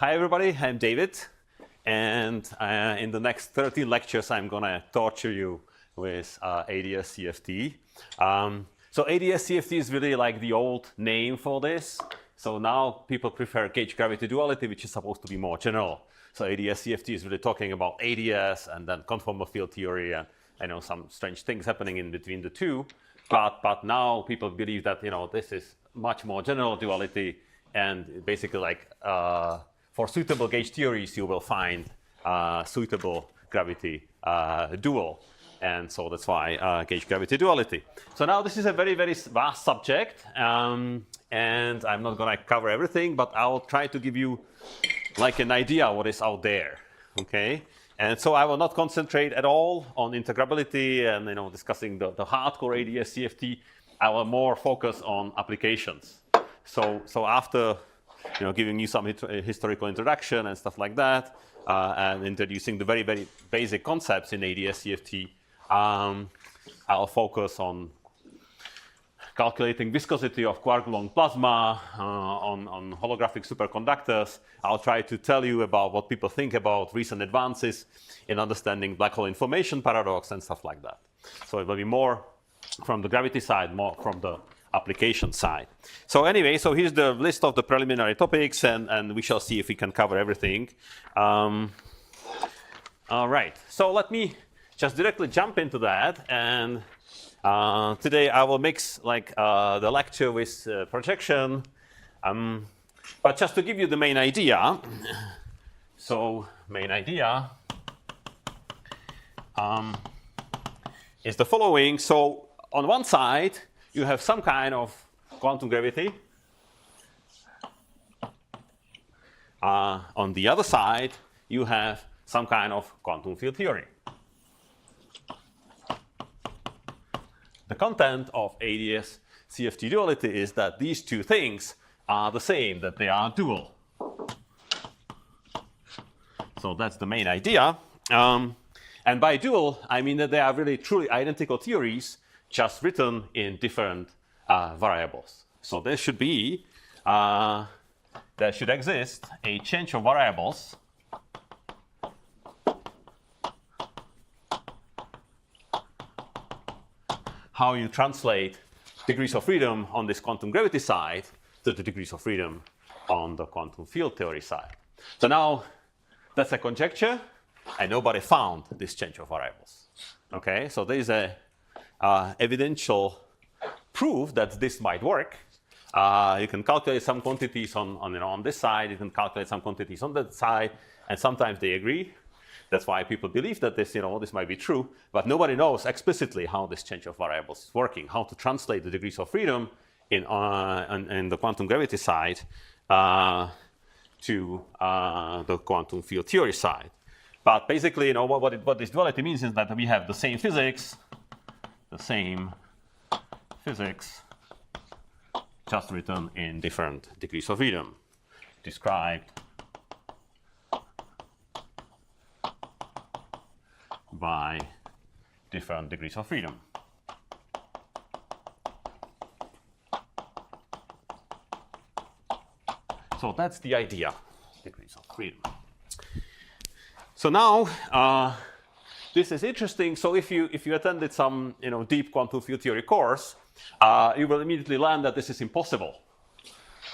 Hi everybody, I'm David, and in the next 13 lectures I'm gonna torture you with ADS-CFT. So ADS-CFT is really like the old name for this. So now people prefer gauge-gravity duality, which is supposed to be more general. So ADS-CFT is really talking about ADS and then conformal field theory, and I know some strange things happening in between the two. But now people believe that this is much more general duality, and basically like for suitable gauge theories you will find suitable gravity dual, and so that's why gauge gravity duality. So now this is a very vast subject, and I'm not going to cover everything, but I'll try to give you like an idea what is out there. Okay. And so I will not concentrate at all on integrability and discussing the hardcore ADS-CFT. I will more focus on applications. So after giving you some historical introduction and stuff like that, and introducing the very basic concepts in ADS-CFT, I'll focus on calculating viscosity of quark-gluon plasma, on holographic superconductors. I'll try to tell you about what people think about recent advances in understanding black hole information paradox and stuff like that. So it will be more from the gravity side, more from the application side. So anyway, so here's the list of the preliminary topics, and we shall see if we can cover everything. All right, so let me just directly jump into that, and today I will mix like the lecture with projection, but just to give you the main idea. So main idea is the following. So on one side you have some kind of quantum gravity. On the other side you have some kind of quantum field theory. The content of ADS-CFT duality is that these two things are the same, that they are dual. So that's the main idea. And by dual, I mean that they are really truly identical theories, just written in different variables. So there should be, there should exist a change of variables how you translate degrees of freedom on this quantum gravity side to the degrees of freedom on the quantum field theory side. So now that's a conjecture, and nobody found this change of variables. Okay, so there is a evidential proof that this might work. You can calculate some quantities on this side, you can calculate some quantities on that side, and sometimes they agree. That's why people believe that this might be true, but nobody knows explicitly how this change of variables is working, how to translate the degrees of freedom in the quantum gravity side to the quantum field theory side. But basically, what this duality means is that we have the same physics, just written in different degrees of freedom, described by different degrees of freedom. So that's the idea, degrees of freedom. So now this is interesting. So if you attended some deep quantum field theory course, you will immediately learn that this is impossible.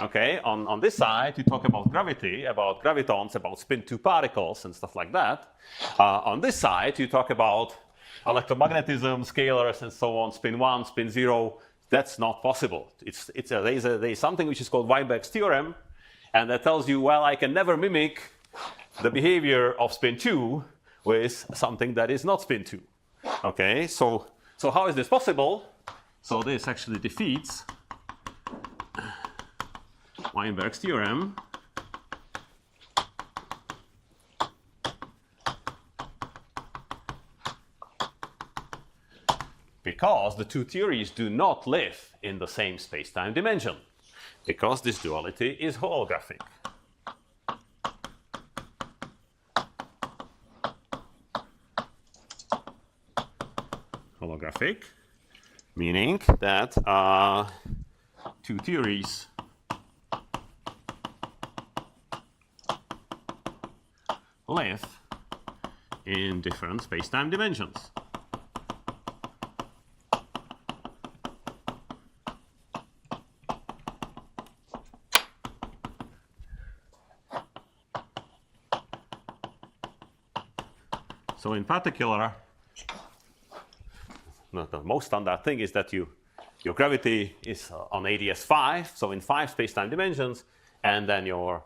Okay, on this side you talk about gravity, about gravitons, about spin 2 particles and stuff like that. On this side you talk about electromagnetism, scalars and so on, spin 1, spin 0. That's not possible. There is something which is called Weinberg's theorem, and that tells you, well, I can never mimic the behavior of spin 2 with something that is not spin 2. Okay, so how is this possible? So this actually defeats Weinberg's theorem, because the two theories do not live in the same space-time dimension, because this duality is holographic. Holographic, meaning that two theories live in different space-time dimensions. So in particular, the most standard thing is that your gravity is on ADS 5, so in 5 space-time dimensions, and then your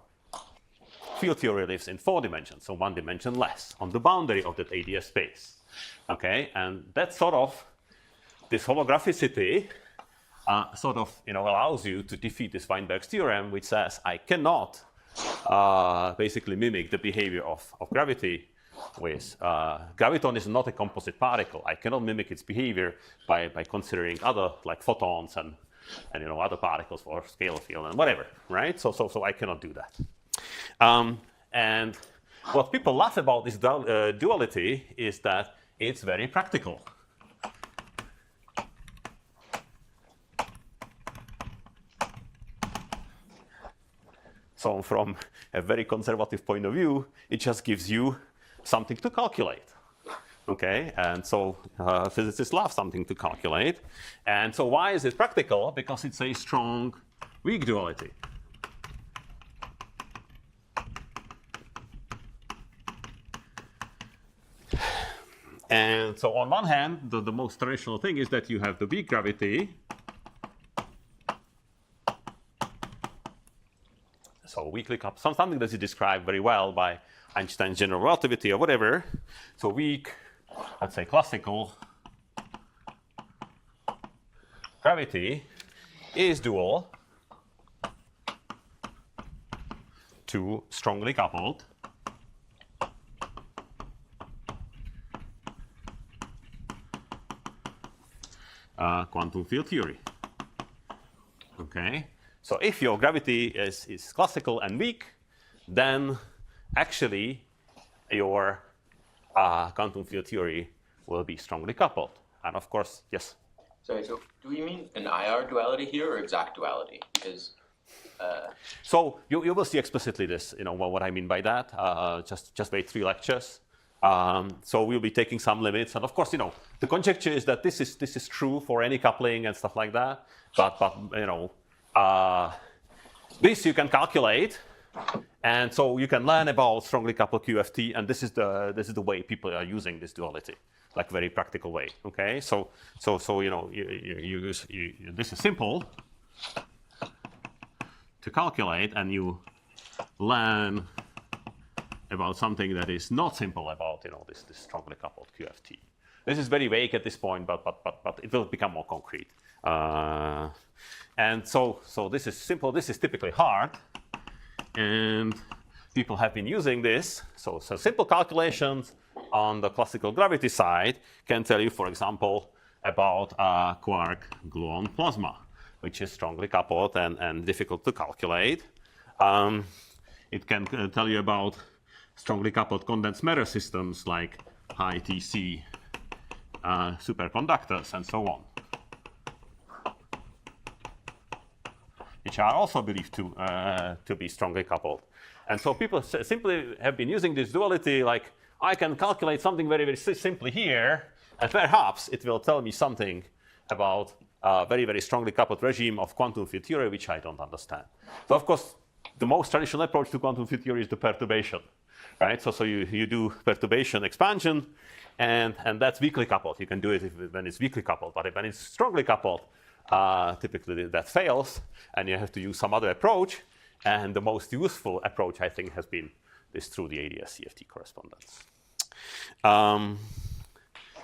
field theory lives in 4 dimensions, so 1 dimension less, on the boundary of that ADS space. Okay, and that sort of, this holographicity sort of allows you to defeat this Weinberg's theorem, which says I cannot basically mimic the behavior of gravity with graviton is not a composite particle. I cannot mimic its behavior by considering other like photons and other particles for scalar field and whatever, right? So I cannot do that. And what people laugh about this duality is that it's very practical. So from a very conservative point of view, it just gives you something to calculate. Okay, and so physicists love something to calculate. And so why is it practical? Because it's a strong weak duality. And so on one hand, the most traditional thing is that you have the weak gravity. So weakly coupled, something that is described very well by Einstein's general relativity or whatever. So weak, let's say classical gravity is dual to strongly coupled quantum field theory. Okay, so if your gravity is classical and weak, then actually your quantum field theory will be strongly coupled. And of course, yes? Sorry, so do we mean an IR duality here or exact duality? Because so you will see explicitly this, what I mean by that. Just wait 3 lectures. So we'll be taking some limits, and of course, the conjecture is that this is true for any coupling and stuff like that. But this you can calculate, and so you can learn about strongly coupled QFT, and this is the way people are using this duality, like very practical way. Okay, so this is simple to calculate, and you learn about something that is not simple about this strongly coupled QFT. This is very vague at this point, but it will become more concrete. And so this is simple. This is typically hard, and people have been using this. So simple calculations on the classical gravity side can tell you, for example, about quark gluon plasma, which is strongly coupled and difficult to calculate. It can tell you about strongly coupled condensed matter systems like high TC superconductors and so on, which are also believed to be strongly coupled. And so people simply have been using this duality, like I can calculate something very, very simply here, and perhaps it will tell me something about a very, very strongly coupled regime of quantum field theory, which I don't understand. So of course, the most traditional approach to quantum field theory is the perturbation. Right, so you do perturbation expansion, and that's weakly coupled. You can do it when it's weakly coupled, but when it's strongly coupled, typically that fails, and you have to use some other approach. And the most useful approach, I think, has been this through the ADS-CFT correspondence.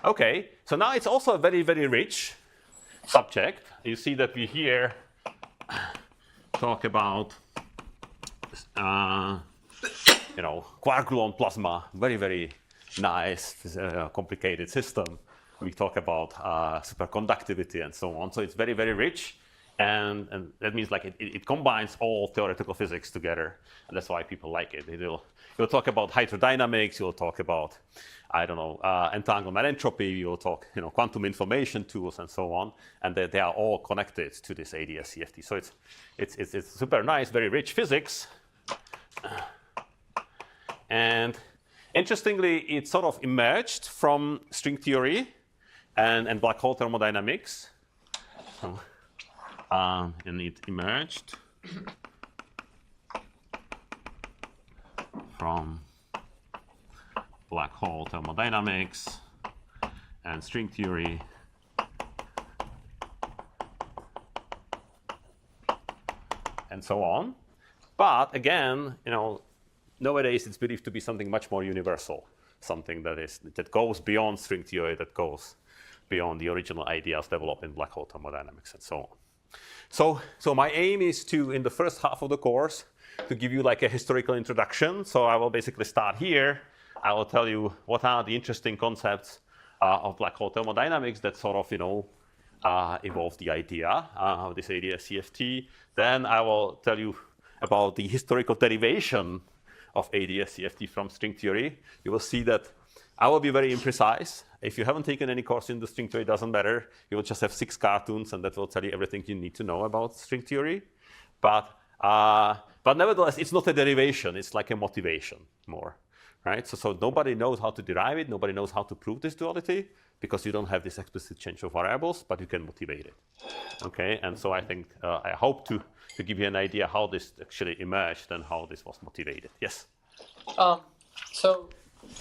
Okay, so now it's also a very, very rich subject. You see that we here talk about quark gluon plasma, very, very nice, complicated system. We talk about superconductivity and so on. So it's very, very rich. And that means like it combines all theoretical physics together. And that's why people like it. You'll talk about hydrodynamics. You'll talk about, I don't know, entanglement entropy. You'll talk, quantum information tools and so on. And they are all connected to this ADS-CFT. So it's super nice, very rich physics. And Interestingly, it sort of emerged from string theory and black hole thermodynamics. And it emerged from black hole thermodynamics and string theory and so on. But again, nowadays it's believed to be something much more universal, something that goes beyond string theory, that goes beyond the original ideas developed in black hole thermodynamics and so on. So my aim is to, in the first half of the course, to give you like a historical introduction. So I will basically start here. I will tell you what are the interesting concepts of black hole thermodynamics that sort of, evolved the idea of this ADS-CFT. Then I will tell you about the historical derivation of ADS-CFT from string theory. You will see that I will be very imprecise. If you haven't taken any course in the string theory, it doesn't matter. You will just have 6 cartoons, and that will tell you everything you need to know about string theory. But nevertheless, it's not a derivation. It's like a motivation more, right? So nobody knows how to derive it. Nobody knows how to prove this duality because you don't have this explicit change of variables, but you can motivate it. Okay, and so I think I hope to give you an idea how this actually emerged and how this was motivated. Yes? So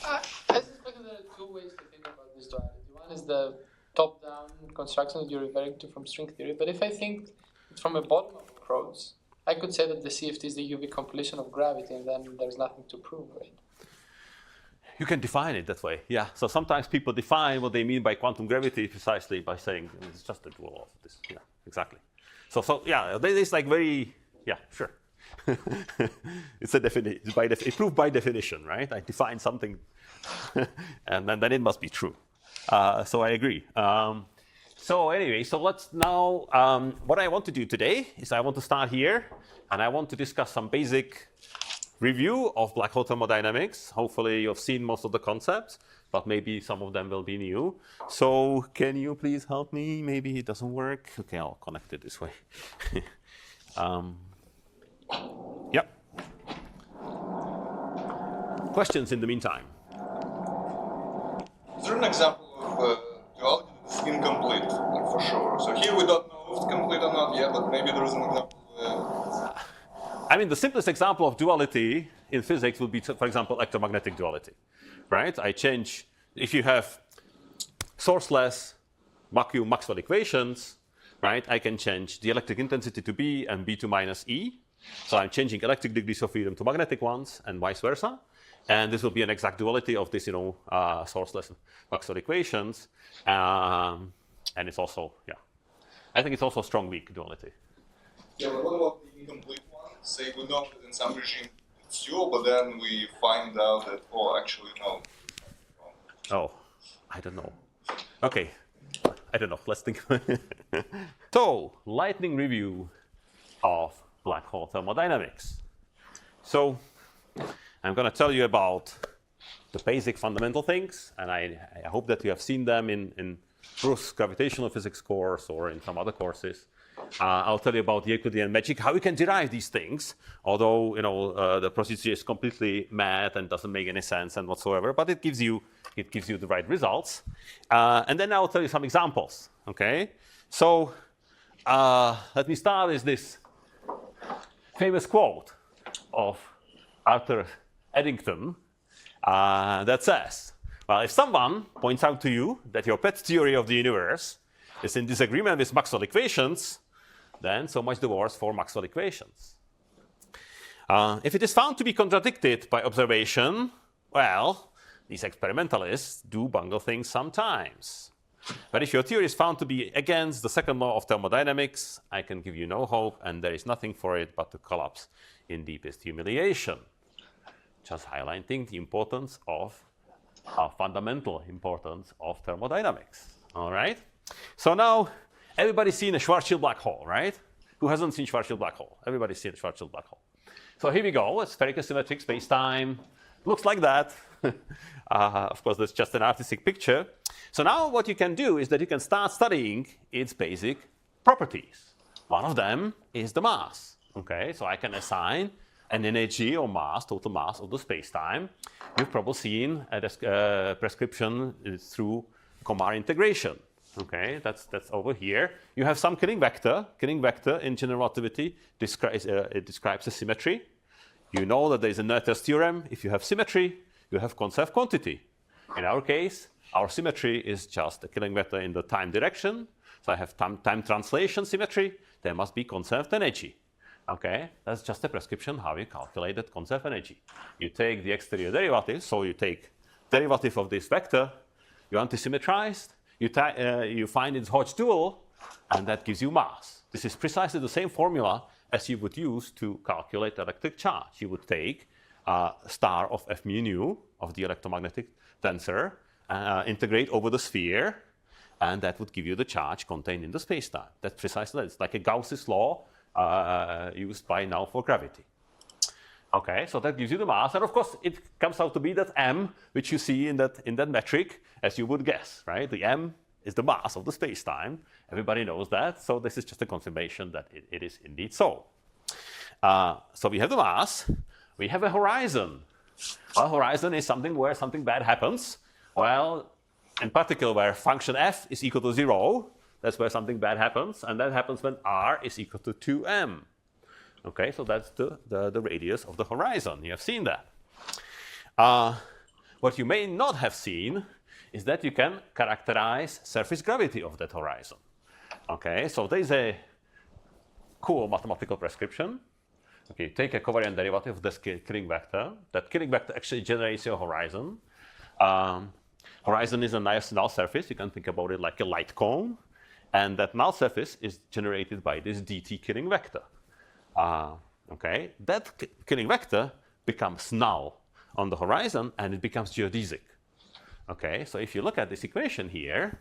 I suspect there are 2 ways to think about this duality. One is the top-down construction that you're referring to from string theory. But if I think from a bottom-up approach, I could say that the CFT is the UV completion of gravity, and then there's nothing to prove, right? You can define it that way, yeah. So sometimes people define what they mean by quantum gravity precisely by saying it's just a dual of this. Yeah, exactly. So yeah, there is like very, yeah, sure. It's a definition. It's proved by definition, right? I define something, and then it must be true. So I agree. So anyway, so let's now. What I want to do today is I want to start here, and I want to discuss some basic review of black hole thermodynamics. Hopefully you've seen most of the concepts, but maybe some of them will be new. So can you please help me? Maybe it doesn't work. Okay, I'll connect it this way. Yep. Questions in the meantime? Is there an example of duality that is incomplete, like for sure? So here we don't know if it's complete or not yet, but maybe there is an example. I mean, the simplest example of duality in physics would be, for example, electromagnetic duality, right? If you have sourceless vacuum Maxwell equations, right, I can change the electric intensity to B and B to minus E. So I'm changing electric degrees of freedom to magnetic ones and vice versa. And this will be an exact duality of this, sourceless Maxwell equations. And it's also, yeah, I think it's also a strong weak duality. Yeah, but what about the incomplete one? Say we know that in some regime it's dual, but then we find out that, actually no. Oh, I don't know. Okay, I don't know. Let's think. So, lightning review of black hole thermodynamics. So, I'm going to tell you about the basic fundamental things, and I hope that you have seen them in Bruce's gravitational physics course or in some other courses. I'll tell you about the Euclidean magic, how we can derive these things, although the procedure is completely mad and doesn't make any sense and whatsoever, but it gives you the right results. And then I'll tell you some examples. Okay, so let me start with this famous quote of Arthur Eddington that says, well, if someone points out to you that your pet theory of the universe is in disagreement with Maxwell equations, then so much the worse for Maxwell equations. If it is found to be contradicted by observation, well, these experimentalists do bungle things sometimes. But if your theory is found to be against the second law of thermodynamics, I can give you no hope, and there is nothing for it but to collapse in deepest humiliation. Just highlighting the importance of, fundamental importance of thermodynamics. All right? So now, everybody's seen a Schwarzschild black hole, right? Who hasn't seen Schwarzschild black hole? Everybody's seen a Schwarzschild black hole. So here we go, a spherical symmetric space-time. Looks like that. Of course, that's just an artistic picture. So now what you can do is that you can start studying its basic properties. One of them is the mass. Okay, so I can assign an energy or mass, total mass of the space-time, you've probably seen a prescription through Komar integration. Okay, that's over here. You have some Killing vector. Killing vector in general relativity describes a symmetry. You know that there is a Noether's theorem. If you have symmetry, you have conserved quantity. In our case, our symmetry is just a Killing vector in the time direction. So I have time translation symmetry. There must be conserved energy. Okay, that's just a prescription how you calculate that conserved energy. You take the exterior derivative, so you take derivative of this vector, you antisymmetrized, you find its Hodge dual, and that gives you mass. This is precisely the same formula as you would use to calculate electric charge. You would take star of f mu nu of the electromagnetic tensor, integrate over the sphere, and that would give you the charge contained in the spacetime. That's precisely that. It's like a Gauss's law used by now for gravity. Okay, so that gives you the mass, and of course it comes out to be that m, which you see in that metric, as you would guess, right? The m is the mass of the spacetime. Everybody knows that, so this is just a confirmation that it is indeed so. So we have the mass, we have a horizon. Well, horizon is something where something bad happens. Well, in particular, where function f is equal to 0, that's where something bad happens, and that happens when r is equal to 2m. Okay, so that's the radius of the horizon. You have seen that. What you may not have seen is that you can characterize surface gravity of that horizon. Okay, so there's a cool mathematical prescription. Okay, you take a covariant derivative of this Killing vector. That Killing vector actually generates your horizon. Horizon is a nice null surface. You can think about it like a light cone. And that null surface is generated by this dt Killing vector. Okay, that Killing vector becomes null on the horizon, and it becomes geodesic. Okay, so if you look at this equation here,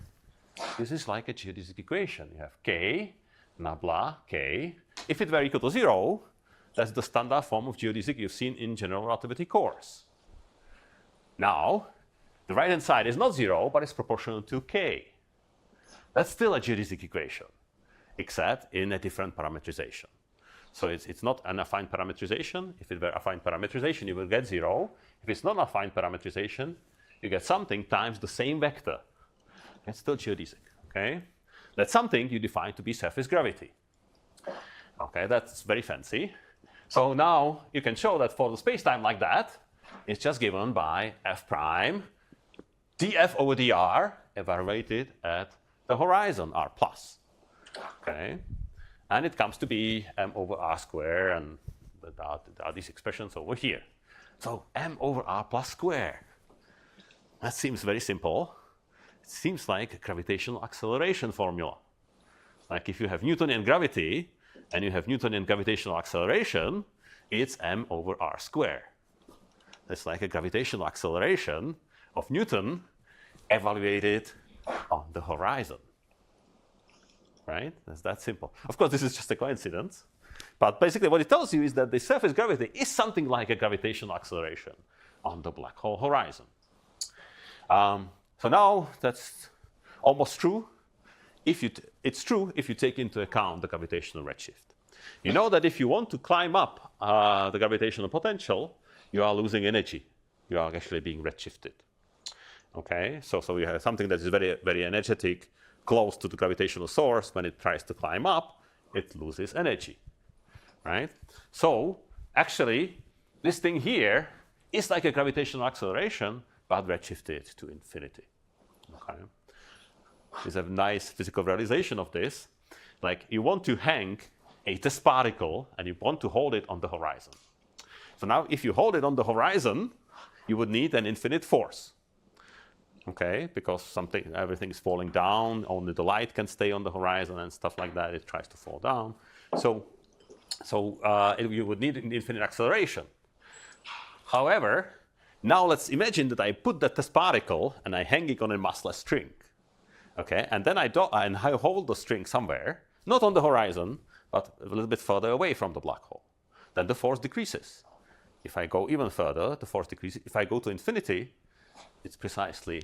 this is like a geodesic equation. You have k, nabla, k. If it were equal to 0, that's the standard form of geodesic you've seen in general relativity course. Now, the right-hand side is not 0, but it's proportional to k. That's still a geodesic equation, except in a different parametrization. So it's not an affine parametrization. If it were affine parametrization, you will get 0. If it's not affine parametrization, you get something times the same vector. It's still geodesic, okay? That's something you define to be surface gravity. Okay, that's very fancy. So now you can show that for the spacetime like that, it's just given by f prime df over dr evaluated at the horizon, r plus. Okay, and it comes to be m over r square, and there are these expressions over here. So m over r plus square. That seems very simple. It seems like a gravitational acceleration formula. Like if you have Newtonian gravity and you have Newtonian gravitational acceleration, it's m over r square. It's like a gravitational acceleration of Newton evaluated on the horizon. Right? That's that simple. Of course, this is just a coincidence. But basically what it tells you is that the surface gravity is something like a gravitational acceleration on the black hole horizon. So now that's almost true. It's true if you take into account the gravitational redshift. You know that if you want to climb up the gravitational potential, you are losing energy. You are actually being redshifted. Okay, so you have something that is very, very energetic, close to the gravitational source. When it tries to climb up, it loses energy, right? So actually, this thing here is like a gravitational acceleration, but redshifted to infinity. Okay, there's a nice physical realization of this. Like you want to hang a test particle, and you want to hold it on the horizon. So now, if you hold it on the horizon, you would need an infinite force. Okay, because everything is falling down, only the light can stay on the horizon and stuff like that. It tries to fall down. So you would need an infinite acceleration. However, now let's imagine that I put that test particle and I hang it on a massless string. Okay, and then I hold the string somewhere, not on the horizon, but a little bit further away from the black hole. Then the force decreases. If I go even further, the force decreases. If I go to infinity, it's precisely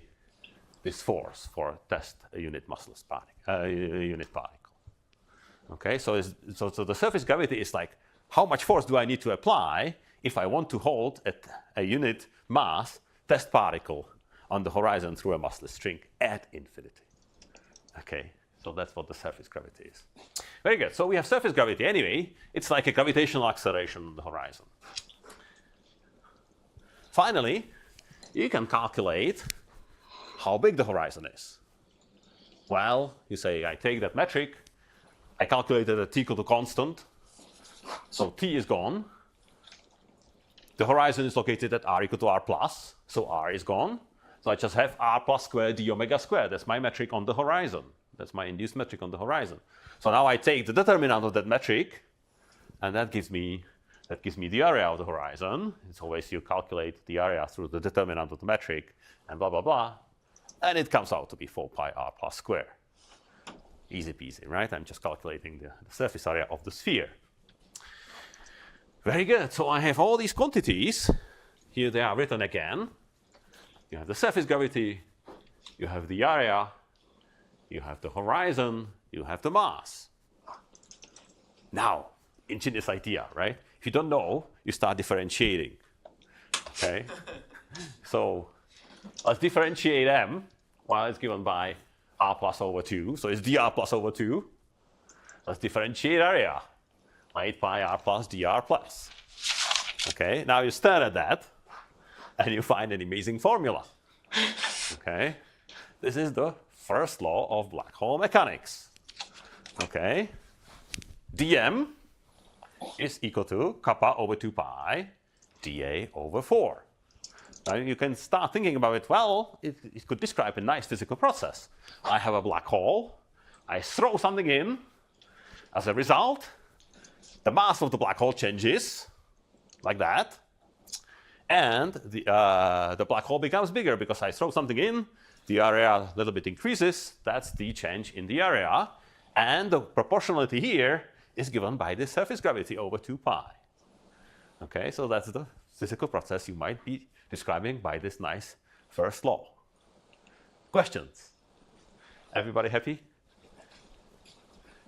this force for test a unit massless particle, unit particle. Okay, so the surface gravity is like how much force do I need to apply if I want to hold at a unit mass test particle on the horizon through a massless string at infinity. Okay, so that's what the surface gravity is. Very good. So we have surface gravity. Anyway, it's like a gravitational acceleration on the horizon. Finally, you can calculate how big the horizon is. Well, you say, I take that metric, I calculated a t equal to constant, so t is gone. The horizon is located at r equal to r plus, so r is gone. So I just have r plus squared d omega squared. That's my metric on the horizon. That's my induced metric on the horizon. So now I take the determinant of that metric, and that gives me the area of the horizon. It's always you calculate the area through the determinant of the metric, and blah, blah, blah. And it comes out to be 4 pi r plus square. Easy peasy, right? I'm just calculating the surface area of the sphere. Very good. So I have all these quantities. Here they are written again. You have the surface gravity, you have the area, you have the horizon, you have the mass. Now, ingenious idea, right? If you don't know, you start differentiating. Okay? So let's differentiate m. Well, it's given by r plus over 2, so it's dr plus over 2. Let's differentiate area. 8 pi r plus dr plus. Okay, now you stare at that, and you find an amazing formula. Okay, this is the first law of black hole mechanics. Okay, dm is equal to kappa over 2 pi dA over 4. Now you can start thinking about it. Well, it could describe a nice physical process. I have a black hole, I throw something in. As a result, the mass of the black hole changes, like that. And the black hole becomes bigger because I throw something in, the area a little bit increases, that's the change in the area. And the proportionality here is given by the surface gravity over 2 pi. Okay, so that's the physical process you might be describing by this nice first law. Questions? Everybody happy?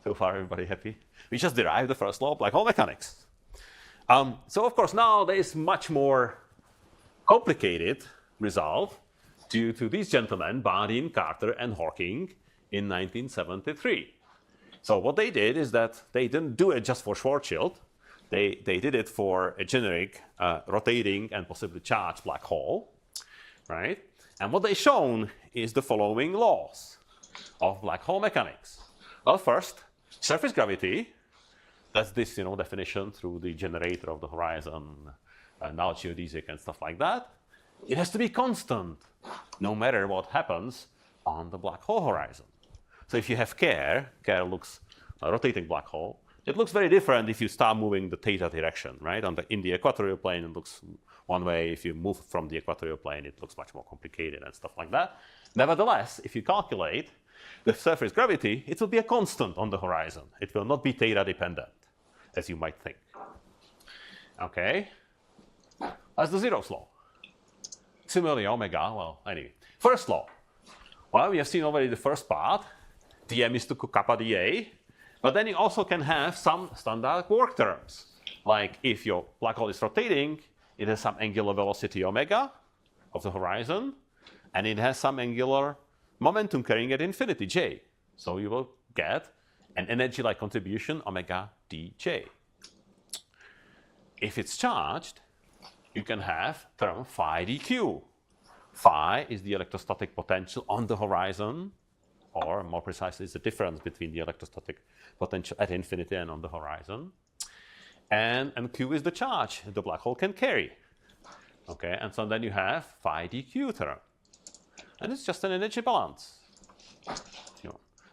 So far, everybody happy? We just derived the first law of black hole mechanics. So of course, now there is much more complicated result due to these gentlemen, Bardeen, Carter, and Hawking in 1973. So what they did is that they didn't do it just for Schwarzschild. They did it for a generic rotating and possibly charged black hole, right? And what they've shown is the following laws of black hole mechanics. Well, first, surface gravity. That's this, definition through the generator of the horizon, null geodesic and stuff like that. It has to be constant, no matter what happens on the black hole horizon. So if you have Kerr looks a rotating black hole. It looks very different if you start moving the theta direction, right? In the equatorial plane, it looks one way. If you move from the equatorial plane, it looks much more complicated and stuff like that. Nevertheless, if you calculate the surface gravity, it will be a constant on the horizon. It will not be theta dependent, as you might think. Okay, that's the zeros law. Similarly, omega, well, anyway. First law. Well, we have seen already the first part. dm is to kappa dA. But then you also can have some standard quark terms. Like if your black hole is rotating, it has some angular velocity omega of the horizon, and it has some angular momentum carrying at infinity, j. So you will get an energy-like contribution omega dj. If it's charged, you can have term phi dq. Phi is the electrostatic potential on the horizon, or more precisely, it's the difference between the electrostatic potential at infinity and on the horizon. And q is the charge the black hole can carry. Okay, and so then you have phi dq term. And it's just an energy balance.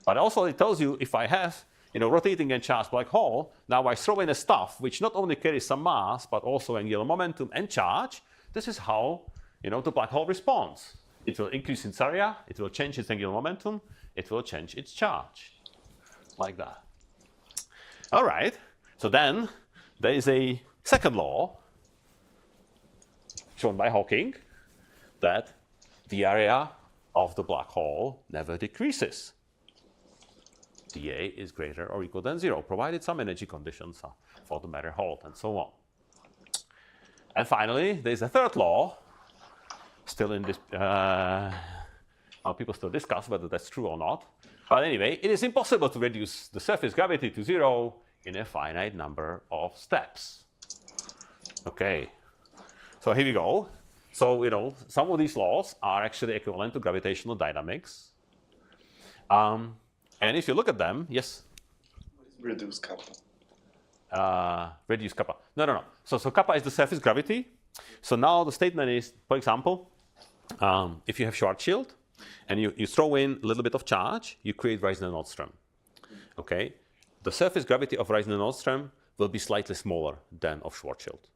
But also it tells you if I have rotating and charged black hole, now I throw in a stuff which not only carries some mass, but also angular momentum and charge. This is how the black hole responds. It will increase its area, it will change its angular momentum, it will change its charge, like that. All right, so then there is a second law shown by Hawking that the area of the black hole never decreases. dA is greater or equal than 0, provided some energy conditions for the matter hold, and so on. And finally, there's a third law, still in this, people still discuss whether that's true or not. But anyway, it is impossible to reduce the surface gravity to 0 in a finite number of steps. Okay, so here we go. So, some of these laws are actually equivalent to gravitational dynamics. And if you look at them, yes? Reduce kappa. Reduce kappa. No. So kappa is the surface gravity. So now the statement is, for example, if you have Schwarzschild and you throw in a little bit of charge, you create Reissner-Nordström. Okay? The surface gravity of Reissner-Nordström will be slightly smaller than of Schwarzschild.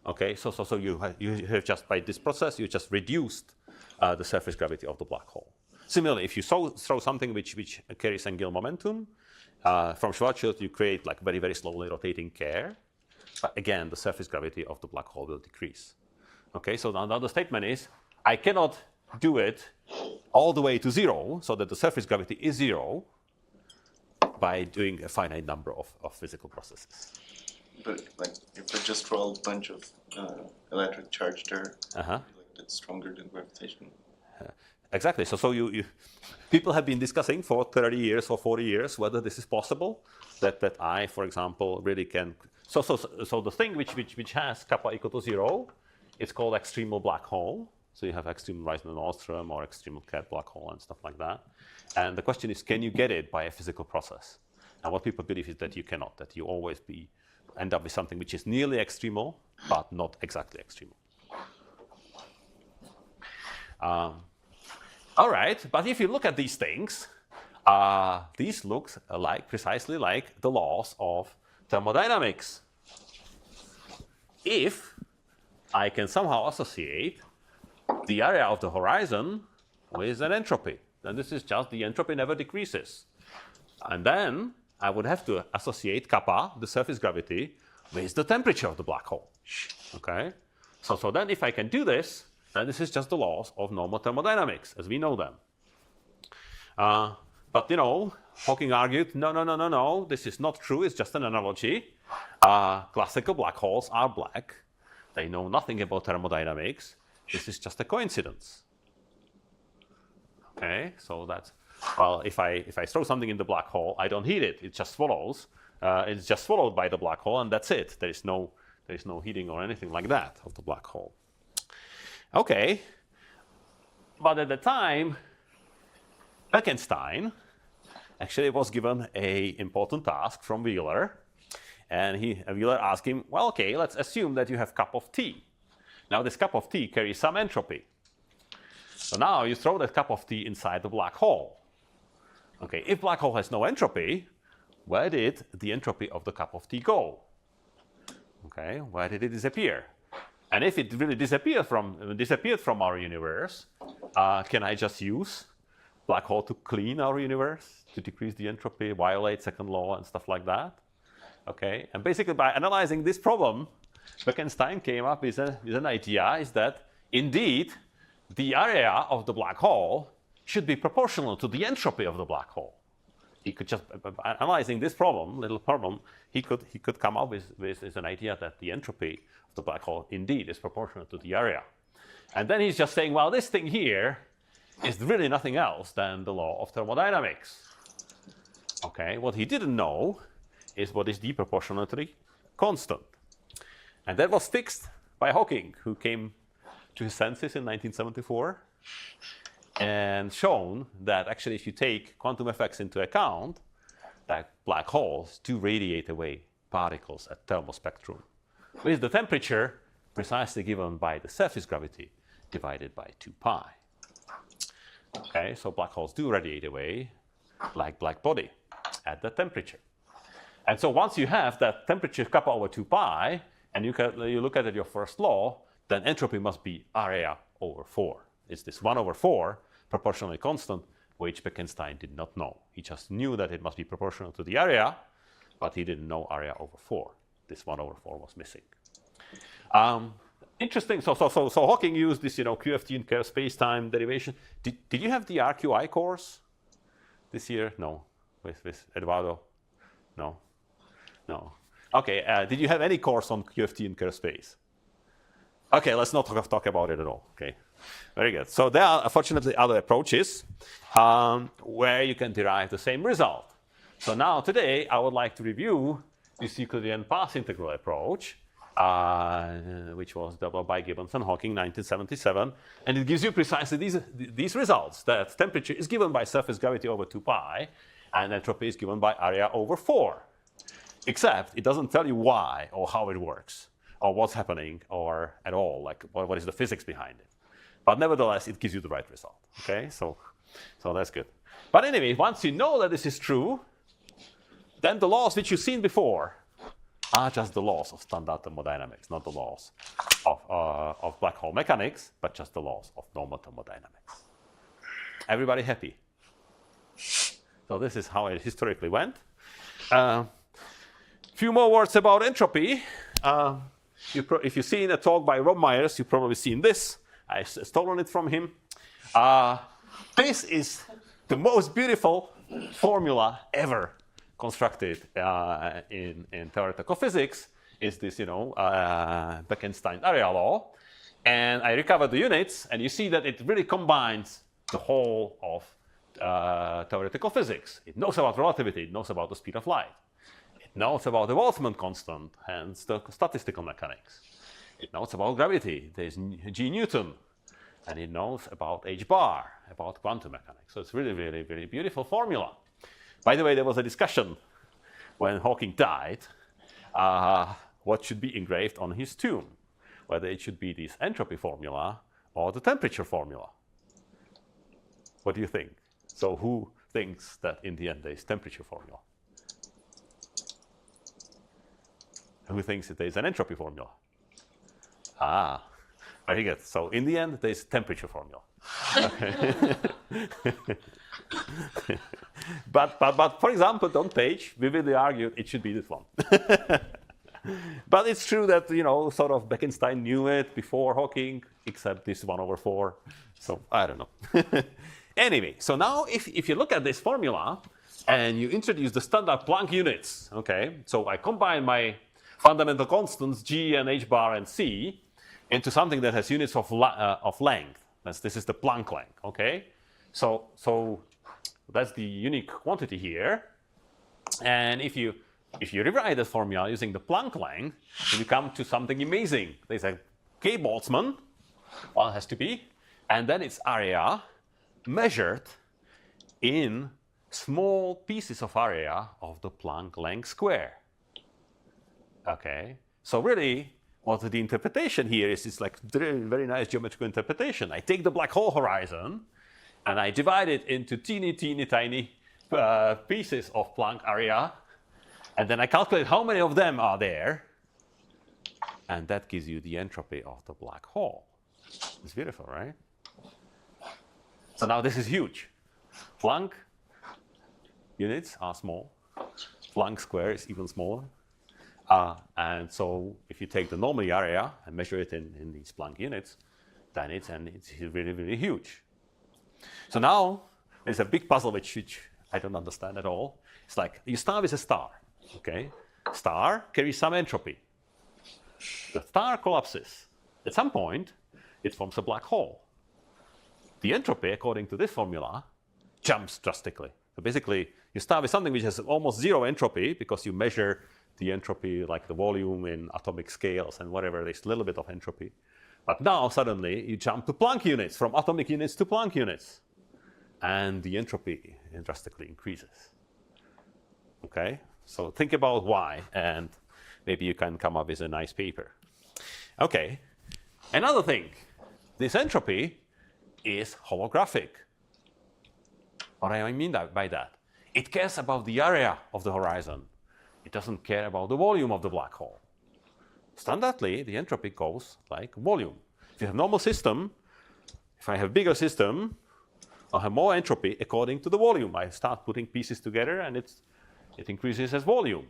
Okay? So you have just, by this process, you just reduced the surface gravity of the black hole. Similarly, if you throw something which carries angular momentum, from Schwarzschild you create like very, very slowly rotating Kerr. But again, the surface gravity of the black hole will decrease. Okay, so now the statement is, I cannot do it all the way to 0, so that the surface gravity is 0, by doing a finite number of physical processes. But like, if I just roll a bunch of electric charge there, that's stronger than gravitation. Exactly. So you people have been discussing for 30 years or 40 years whether this is possible. That I, for example, really can. So the thing which has kappa equal to 0, it's called extremal black hole. So you have extremal Reissner-Nordström or extremal Kerr black hole and stuff like that. And the question is, can you get it by a physical process? And what people believe is that you cannot. That you always end up with something which is nearly extremal, but not exactly extremal. All right, but if you look at these things, these look precisely like the laws of thermodynamics. If I can somehow associate the area of the horizon with an entropy, then this is just the entropy never decreases. And then I would have to associate kappa, the surface gravity, with the temperature of the black hole. Okay? So then if I can do this, then this is just the laws of normal thermodynamics as we know them. But Hawking argued, no, this is not true, it's just an analogy. Classical black holes are black. They know nothing about thermodynamics. This is just a coincidence. Okay, so that's, well, if I throw something in the black hole, I don't heat it, it just swallows. It's just swallowed by the black hole, and that's it. There is no heating or anything like that of the black hole. Okay, but at the time, Bekenstein actually was given an important task from Wheeler, and Wheeler asked him, well, okay, let's assume that you have cup of tea. Now this cup of tea carries some entropy. So now you throw that cup of tea inside the black hole. Okay, if black hole has no entropy, where did the entropy of the cup of tea go? Okay, where did it disappear? And if it really disappeared from our universe, can I just use black hole to clean our universe, to decrease the entropy, violate second law, and stuff like that? Okay, and basically by analyzing this problem, Bekenstein came up with an idea, is that indeed the area of the black hole should be proportional to the entropy of the black hole. He could just, by analyzing this little problem, he could come up with an idea that the entropy of the black hole indeed is proportional to the area. And then he's just saying, well, this thing here is really nothing else than the law of thermodynamics. Okay, what he didn't know is what is the proportionality constant. And that was fixed by Hawking, who came to his senses in 1974 and shown that actually if you take quantum effects into account, that black holes do radiate away particles at thermal spectrum, with the temperature precisely given by the surface gravity divided by 2 pi. Okay, so black holes do radiate away like black body at that temperature. And so once you have that temperature kappa over 2 pi, and you look at your first law, then entropy must be area over 4. It's this 1 over 4 proportionally constant, which Bekenstein did not know. He just knew that it must be proportional to the area, but he didn't know area over 4. This 1 over 4 was missing. Interesting. So Hawking used this, QFT and Kerr space-time derivation. Did you have the RQI course this year? No. with Eduardo? No? No. Okay, did you have any course on QFT and curve space? Okay, let's not talk about it at all. Okay, very good. So there are, unfortunately, other approaches where you can derive the same result. So now today, I would like to review this Euclidean path integral approach, which was developed by Gibbons and Hawking in 1977. And it gives you precisely these results, that temperature is given by surface gravity over 2 pi, and entropy is given by area over 4. Except it doesn't tell you why or how it works, or what's happening, or at all, like what is the physics behind it. But nevertheless, it gives you the right result. Okay, so that's good. But anyway, once you know that this is true, then the laws which you've seen before are just the laws of standard thermodynamics, not the laws of black hole mechanics, but just the laws of normal thermodynamics. Everybody happy? So this is how it historically went. Few more words about entropy. If you've seen a talk by Rob Myers, you've probably seen this. I've stolen it from him. This is the most beautiful formula ever constructed in theoretical physics. Is this, Bekenstein area law. And I recovered the units, and you see that it really combines the whole of theoretical physics. It knows about relativity, it knows about the speed of light. It knows about the Boltzmann constant, hence the statistical mechanics. It knows about gravity, there's G Newton, and it knows about H bar, about quantum mechanics. So it's really, really, really beautiful formula. By the way, there was a discussion when Hawking died, what should be engraved on his tomb, whether it should be this entropy formula or the temperature formula. What do you think? So who thinks that in the end there is temperature formula? Who thinks that there is an entropy formula? Very good. So in the end, there is temperature formula. Okay. but for example, on page, we really argued it should be this one. But it's true that, sort of Bekenstein knew it before Hawking, except this 1/4. So I don't know. Anyway, so now if you look at this formula and you introduce the standard Planck units, okay, so I combine my fundamental constants G and H bar and C into something that has units of length. This is the Planck length, okay? So that's the unique quantity here. And if you rewrite the formula using the Planck length, you come to something amazing. There's a K Boltzmann, well, it has to be, and then it's area measured in small pieces of area of the Planck length square. Okay, so really, what the interpretation here is like very, very nice geometrical interpretation. I take the black hole horizon and I divide it into teeny, teeny, tiny pieces of Planck area, and then I calculate how many of them are there, and that gives you the entropy of the black hole. It's beautiful, right? So now this is huge. Planck units are small. Planck square is even smaller. And so if you take the normal area and measure it in these Planck units, then it's really, really huge. So now there's a big puzzle which I don't understand at all. It's like you start with a star, okay? Star carries some entropy. The star collapses. At some point, it forms a black hole. The entropy, according to this formula, jumps drastically. So basically, you start with something which has almost zero entropy because you measure the entropy, like the volume in atomic scales and whatever, there's a little bit of entropy. But now, suddenly, you jump to Planck units, from atomic units to Planck units. And the entropy drastically increases. Okay? So think about why, and maybe you can come up with a nice paper. Okay. Another thing, this entropy is holographic. What do I mean by that? It cares about the area of the horizon. It doesn't care about the volume of the black hole. Standardly, the entropy goes like volume. If you have a normal system, if I have a bigger system, I'll have more entropy according to the volume. I start putting pieces together and it increases as volume.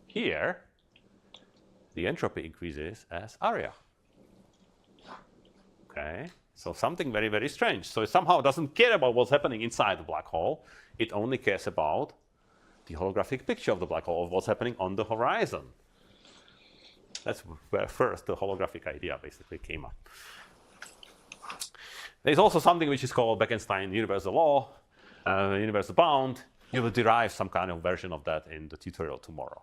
Here, the entropy increases as area. Okay, So something very, very strange. So it somehow doesn't care about what's happening inside the black hole. It only cares about the holographic picture of the black hole, of what's happening on the horizon. That's where first the holographic idea basically came up. There's also something which is called Bekenstein universal law, universal bound. You will derive some kind of version of that in the tutorial tomorrow.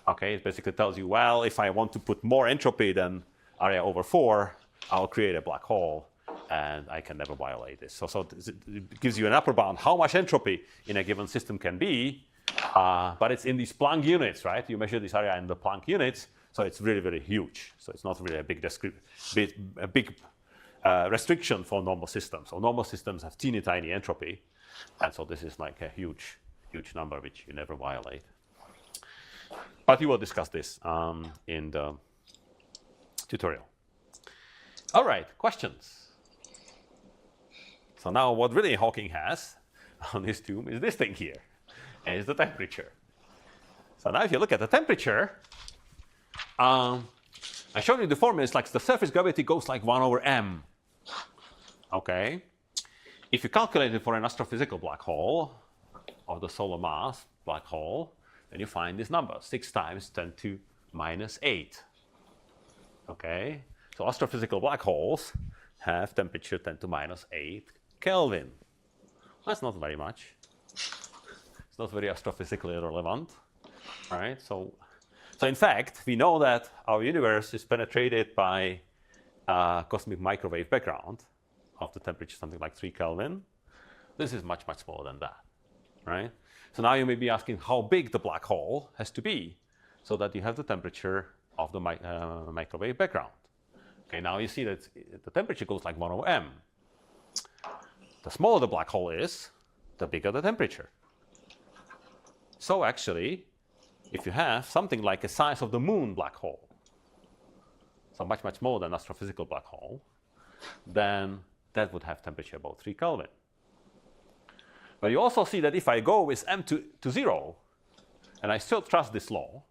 Okay, it basically tells you, well, if I want to put more entropy than area over 4, I'll create a black hole, and I can never violate this. So it gives you an upper bound how much entropy in a given system can be, but it's in these Planck units, right? You measure this area in the Planck units, so it's really, very huge. So it's not really a big restriction for normal systems. So normal systems have teeny tiny entropy, and so this is like a huge, huge number which you never violate. But we will discuss this in the tutorial. All right, questions? So now what really Hawking has on his tomb is this thing here, and it's the temperature. So now if you look at the temperature, I showed you the formula. It's like the surface gravity goes like 1/m. Okay? If you calculate it for an astrophysical black hole, or the solar mass black hole, then you find this number, 6 times 10 to minus 8. Okay? So astrophysical black holes have temperature 10 to minus 8 Kelvin. That's not very much. It's not very astrophysically relevant. All right? So in fact, we know that our universe is penetrated by a cosmic microwave background of the temperature something like 3 Kelvin. This is much, much smaller than that, right? So now you may be asking how big the black hole has to be so that you have the temperature of the microwave background. Okay, now you see that the temperature goes like 1/m. The smaller the black hole is, the bigger the temperature. So actually, if you have something like the size of the moon black hole, so much, much more than astrophysical black hole, then that would have temperature about 3 Kelvin. But you also see that if I go with m to 0, and I still trust this law,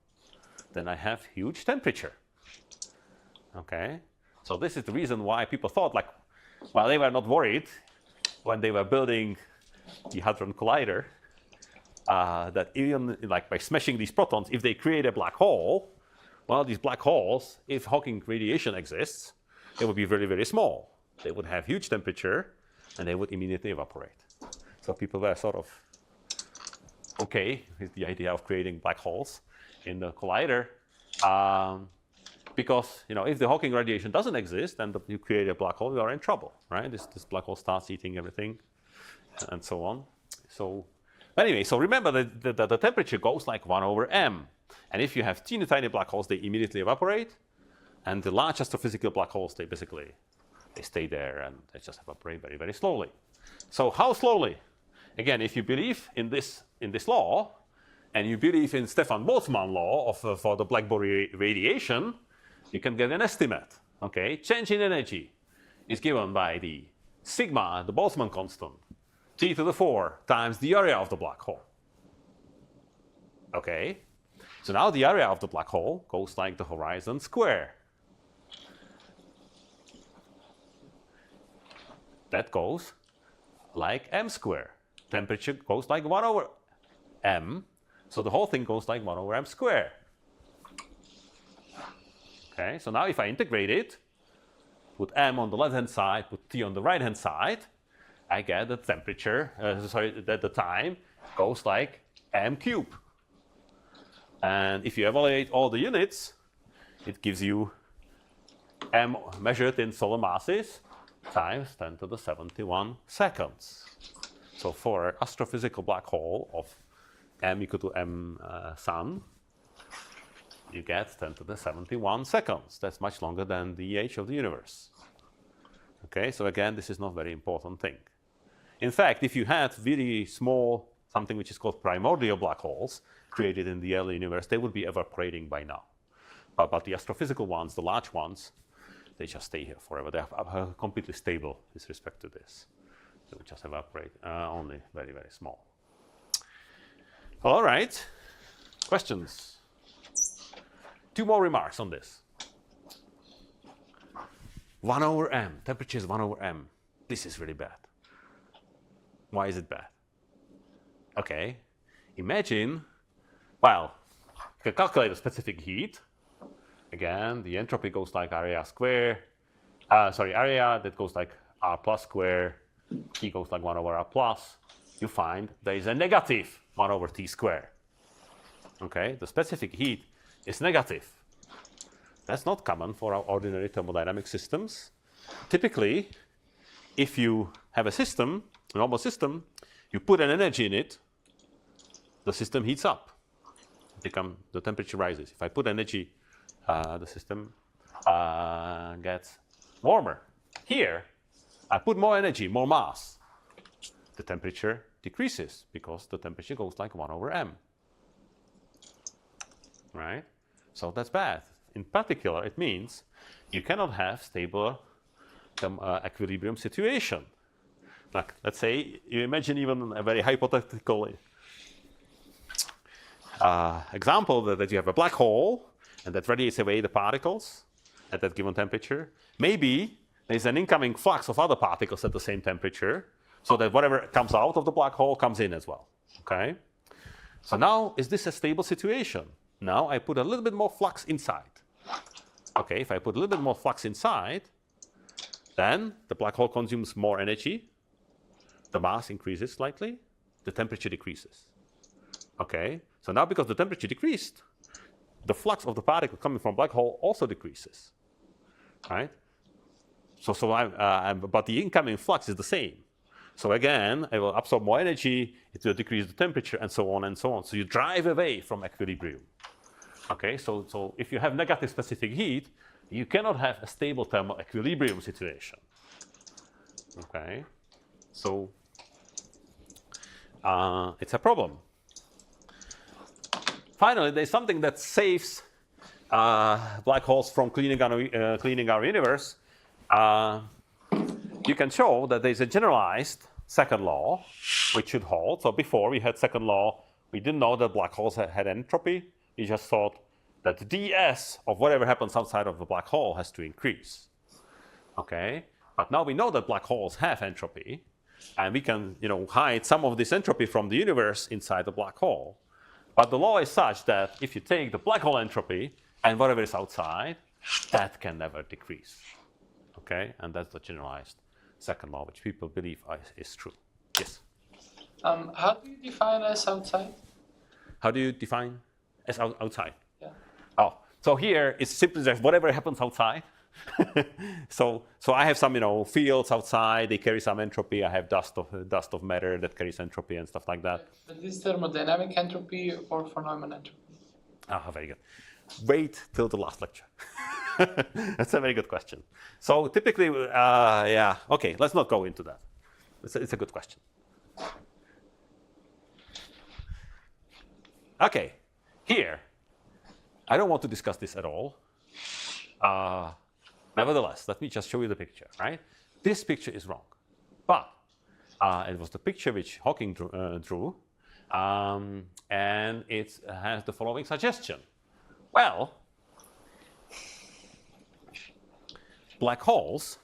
then I have huge temperature. Okay? So this is the reason why people thought, like, well, they were not worried when they were building the Hadron Collider, that even like by smashing these protons, if they create a black hole, well, these black holes, if Hawking radiation exists, they would be very, very small. They would have huge temperature, and they would immediately evaporate. So people were sort of okay with the idea of creating black holes in the collider, because if the Hawking radiation doesn't exist and you create a black hole, you are in trouble, right? This black hole starts eating everything, and so on. So anyway, so remember that the temperature goes like 1/m, and if you have teeny tiny black holes, they immediately evaporate, and the large astrophysical black holes, they stay there and they just evaporate very, very slowly. So how slowly? Again, if you believe in this law, and you believe in Stefan Boltzmann law for the black body radiation, you can get an estimate. Okay, change in energy is given by the sigma, the Boltzmann constant, T to the 4 times the area of the black hole. Okay, so now the area of the black hole goes like the horizon square. That goes like m square. Temperature goes like 1/m. So the whole thing goes like 1/m square. Okay, so now if I integrate it, put m on the left-hand side, put t on the right-hand side, I get the temperature, that the time goes like m cubed. And if you evaluate all the units, it gives you m measured in solar masses times 10 to the 71 seconds. So for an astrophysical black hole of m equal to m sun, you get 10 to the 71 seconds. That's much longer than the age of the universe. Okay, so again, this is not a very important thing. In fact, if you had really small, something which is called primordial black holes created in the early universe, they would be evaporating by now. But the astrophysical ones, the large ones, they just stay here forever. They are completely stable with respect to this. They would just evaporate, only very, very small. All right, questions? 2 more remarks on this. 1 over m. Temperature is 1 over m. This is really bad. Why is it bad? Okay, imagine, well, you can calculate the specific heat. Again, the entropy goes like area square, area that goes like r plus square, T goes like 1 over r plus. You find there is a negative 1 over T square. Okay, the specific heat is negative. That's not common for our ordinary thermodynamic systems. Typically, if you have a system, a normal system, you put an energy in it, the system heats up. The temperature rises. If I put energy, the system gets warmer. Here, I put more energy, more mass. The temperature decreases because the temperature goes like 1 over m. Right? So that's bad. In particular, it means you cannot have stable equilibrium situation. Like, let's say you imagine even a very hypothetical example that you have a black hole and that radiates away the particles at that given temperature. Maybe there's an incoming flux of other particles at the same temperature, so that whatever comes out of the black hole comes in as well. Okay? So now, is this a stable situation? Now I put a little bit more flux inside. Okay, if I put a little bit more flux inside, then the black hole consumes more energy, the mass increases slightly, the temperature decreases. Okay, so now because the temperature decreased, the flux of the particle coming from black hole also decreases. Right? But the incoming flux is the same. So again, I will absorb more energy, it will decrease the temperature, and so on and so on. So you drive away from equilibrium. Okay, so if you have negative specific heat, you cannot have a stable thermal equilibrium situation. Okay, so it's a problem. Finally, there's something that saves black holes from cleaning our universe. You can show that there's a generalized second law which should hold. So before we had second law, we didn't know that black holes had entropy. We just thought that the ds of whatever happens outside of the black hole has to increase. Okay, but now we know that black holes have entropy, and we can, hide some of this entropy from the universe inside the black hole. But the law is such that if you take the black hole entropy and whatever is outside, that can never decrease. Okay, and that's the generalized second law, which people believe is true. Yes? How do you define S outside? How do you define S outside? Yeah. Oh, so here it's simply that whatever happens outside. so I have some, fields outside. They carry some entropy. I have dust of matter that carries entropy and stuff like that. But this thermodynamic entropy or von Neumann entropy? Ah, very good. Wait till the last lecture. That's a very good question. So typically, yeah, okay, let's not go into that. It's a good question. Okay, here, I don't want to discuss this at all. Nevertheless, let me just show you the picture, right? This picture is wrong, but it was the picture which Hawking drew, and it has the following suggestion. Well, black holes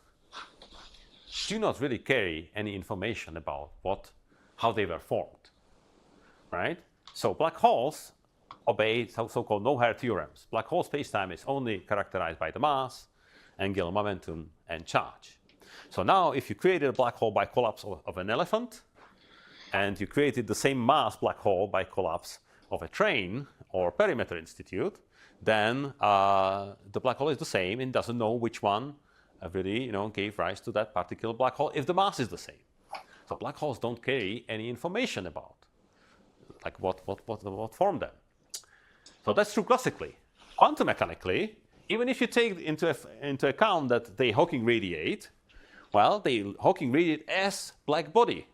do not really carry any information about how they were formed, right? So black holes obey so-called no-hair theorems. Black hole spacetime is only characterized by the mass, angular momentum, and charge. So now if you created a black hole by collapse of an elephant, and you created the same mass black hole by collapse of a train or perimeter institute, then the black hole is the same and doesn't know which one really gave rise to that particular black hole if the mass is the same. So black holes don't carry any information about like what formed them. So that's true classically. Quantum mechanically, even if you take into account that they Hawking radiate, well, they Hawking radiate as black body.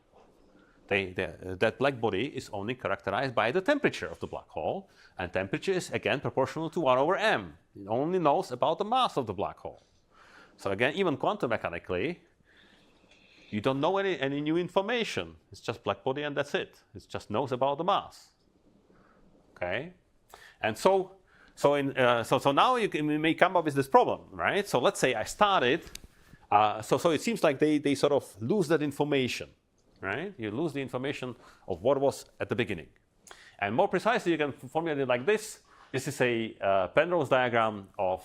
That black body is only characterized by the temperature of the black hole, and temperature is again proportional to 1 over m. It only knows about the mass of the black hole. So again, even quantum mechanically, you don't know any new information. It's just black body and that's it. It just knows about the mass. Okay, and so now you may come up with this problem, right? So let's say I started So it seems like they sort of lose that information, right? You lose the information of what was at the beginning. And more precisely, you can formulate it like this. This is a Penrose diagram or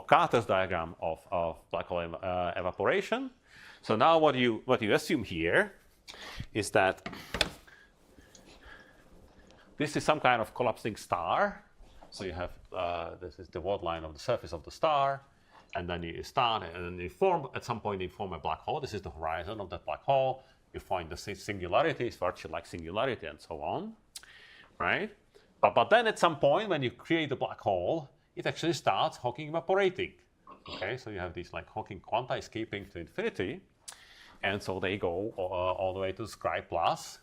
Carter's diagram of black hole evaporation. So now what you assume here is that this is some kind of collapsing star. So you have, this is the word line of the surface of the star. And then you start, and then you form, at some point you form a black hole. This is the horizon of that black hole. You find the singularity, it's virtually like singularity, and so on, right? But then at some point, when you create the black hole, it actually starts Hawking evaporating. Okay, so you have these like Hawking quanta escaping to infinity. And so they go all the way to Scribe plus,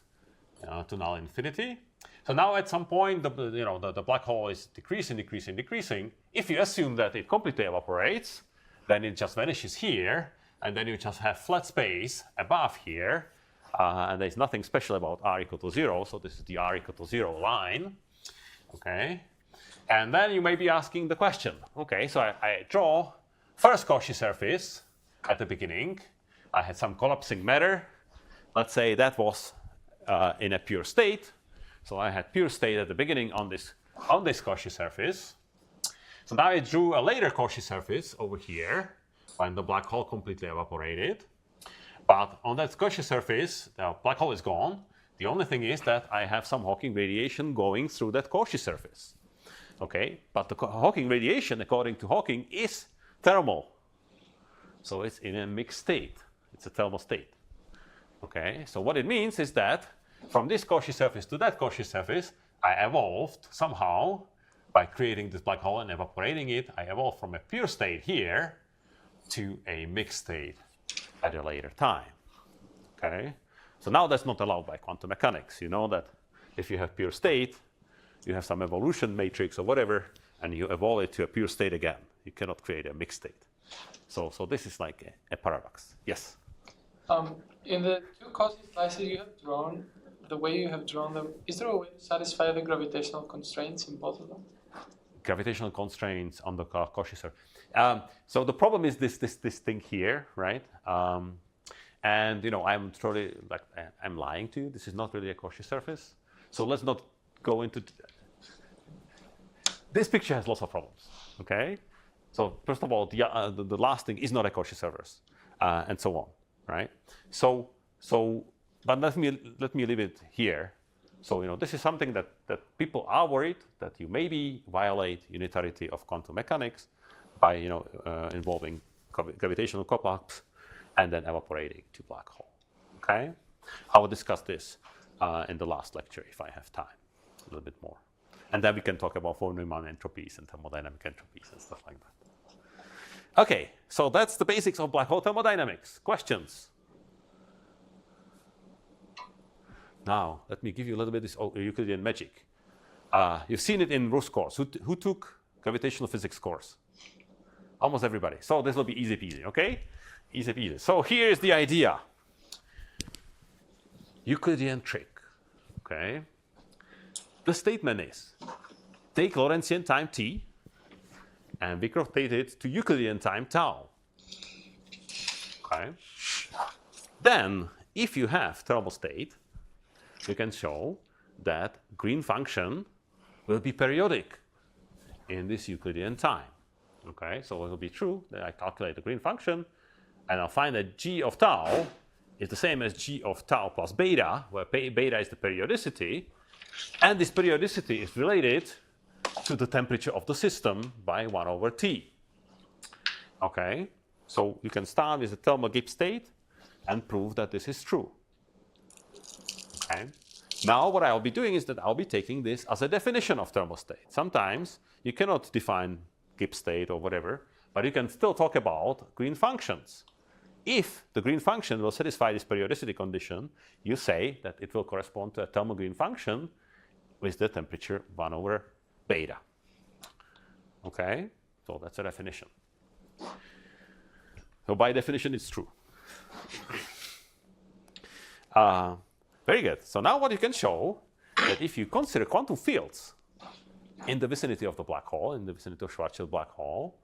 to null infinity. So now at some point, the black hole is decreasing. If you assume that it completely evaporates, then it just vanishes here, and then you just have flat space above here, and there's nothing special about r equal to 0, so this is the r equal to 0 line, okay? And then you may be asking the question, okay, so I draw first Cauchy surface at the beginning. I had some collapsing matter. Let's say that was in a pure state. So I had pure state at the beginning on this Cauchy surface. So now I drew a later Cauchy surface over here when the black hole completely evaporated. But on that Cauchy surface, the black hole is gone. The only thing is that I have some Hawking radiation going through that Cauchy surface. Okay, but the Hawking radiation, according to Hawking, is thermal. So it's in a mixed state. It's a thermal state. Okay, so what it means is that from this Cauchy surface to that Cauchy surface, I evolved somehow by creating this black hole and evaporating it. I evolved from a pure state here to a mixed state at a later time. Okay, so now that's not allowed by quantum mechanics. You know that if you have pure state, you have some evolution matrix or whatever, and you evolve it to a pure state again. You cannot create a mixed state. So this is like a paradox. Yes? In the two Cauchy slices you have drawn, the way you have drawn them, is there a way to satisfy the gravitational constraints in both of them? Gravitational constraints on the Cauchy surface. So the problem is this thing here, right? And I'm totally I'm lying to you. This is not really a Cauchy surface. So let's not go into. This picture has lots of problems. Okay. So first of all, the last thing is not a Cauchy surface, and so on, right? So. But let me leave it here. So this is something that people are worried that you maybe violate unitarity of quantum mechanics by involving gravitational collapse and then evaporating to black hole. Okay, I will discuss this in the last lecture if I have time, a little bit more, and then we can talk about von Neumann entropies and thermodynamic entropies and stuff like that. Okay, so that's the basics of black hole thermodynamics. Questions? Now, let me give you a little bit of this Euclidean magic. You've seen it in Rus course. Who took gravitational physics course? Almost everybody. So this will be easy peasy, okay? Easy peasy. So here is the idea. Euclidean trick, okay? The statement is, take Lorentzian time t, and we rotate it to Euclidean time tau. Okay? Then, if you have thermal state, you can show that green function will be periodic in this Euclidean time. Okay, so it will be true that I calculate the green function, and I'll find that g of tau is the same as g of tau plus beta, where beta is the periodicity, and this periodicity is related to the temperature of the system by 1 over T. Okay, so you can start with the thermal Gibbs state and prove that this is true. Okay. Now what I'll be doing is that I'll be taking this as a definition of thermal state. Sometimes you cannot define Gibbs state or whatever, but you can still talk about green functions. If the green function will satisfy this periodicity condition, you say that it will correspond to a thermal green function with the temperature 1 over beta. Okay, so that's a definition. So by definition, it's true. Very good. So now what you can show that if you consider quantum fields in the vicinity of the black hole, in the vicinity of Schwarzschild black hole,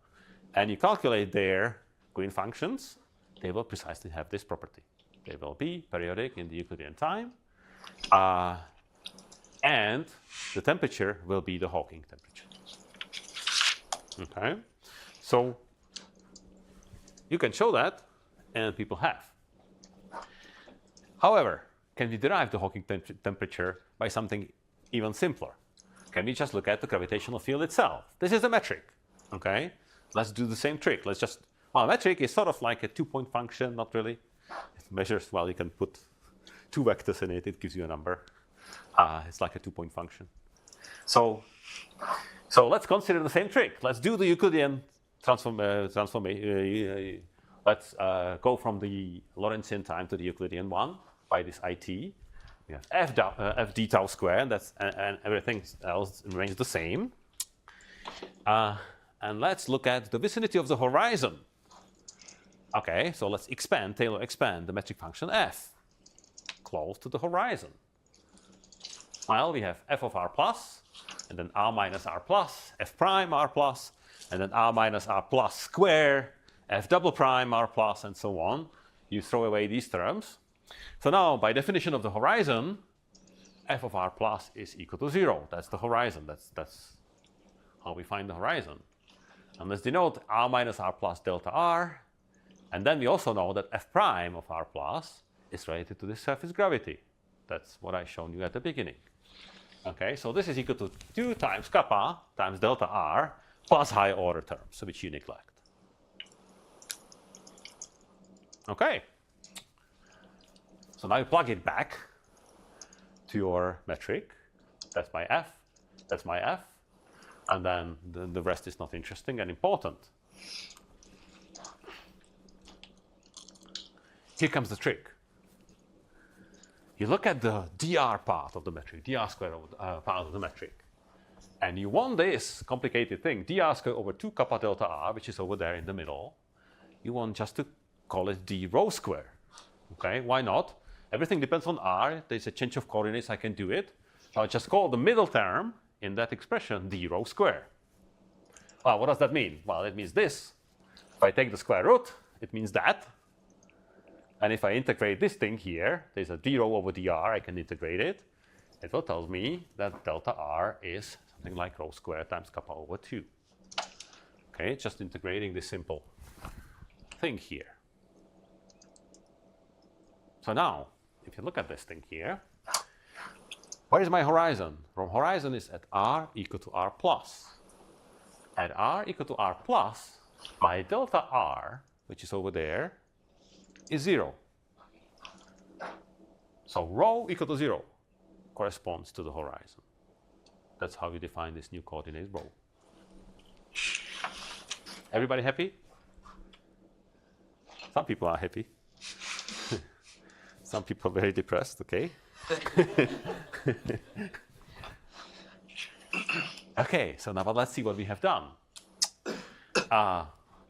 and you calculate their green functions, they will precisely have this property. They will be periodic in the Euclidean time, and the temperature will be the Hawking temperature. Okay, so you can show that, and people have. However, can we derive the Hawking temperature by something even simpler? Can we just look at the gravitational field itself? This is a metric. Okay, let's do the same trick. Let's just, well, a metric is sort of like a 2-point function, not really. It measures, well, you can put 2 vectors in it, it gives you a number. It's like a 2-point function. So let's consider the same trick. Let's do the Euclidean transformation. Let's go from the Lorentzian time to the Euclidean one by this IT. We have f d tau squared, and everything else remains the same. And let's look at the vicinity of the horizon. Okay, so let's Taylor expand the metric function f close to the horizon. Well, we have f of r plus, and then r minus r plus, f prime r plus, and then r minus r plus square, f double prime r plus, and so on. You throw away these terms. So now, by definition of the horizon, f of r plus is equal to 0. That's the horizon. That's how we find the horizon. And let's denote r minus r plus delta r. And then we also know that f prime of r plus is related to the surface gravity. That's what I shown you at the beginning. Okay, so this is equal to 2 times kappa times delta r plus higher order terms, which you neglect. Okay. So now you plug it back to your metric. That's my f, that's my f, and then the rest is not interesting and important. Here comes the trick. You look at the dr part of the metric, dr squared part of the metric, and you want this complicated thing, dr squared over 2 kappa delta r, which is over there in the middle. You want just to call it d rho square. Okay, why not? Everything depends on r. There's a change of coordinates, I can do it. So I just call the middle term in that expression d rho square. Well, what does that mean? Well, it means this. If I take the square root, it means that. And if I integrate this thing here, there's a d rho over dr, I can integrate it. It will tell me that delta r is something like rho squared times kappa over 2. Okay, just integrating this simple thing here. So now, if you look at this thing here, where is my horizon? From horizon is at r equal to r plus. At r equal to r plus, my delta r, which is over there, is 0. So rho equal to 0 corresponds to the horizon. That's how we define this new coordinate rho. Everybody happy? Some people are happy. Some people are very depressed, okay? Okay, so now let's see what we have done.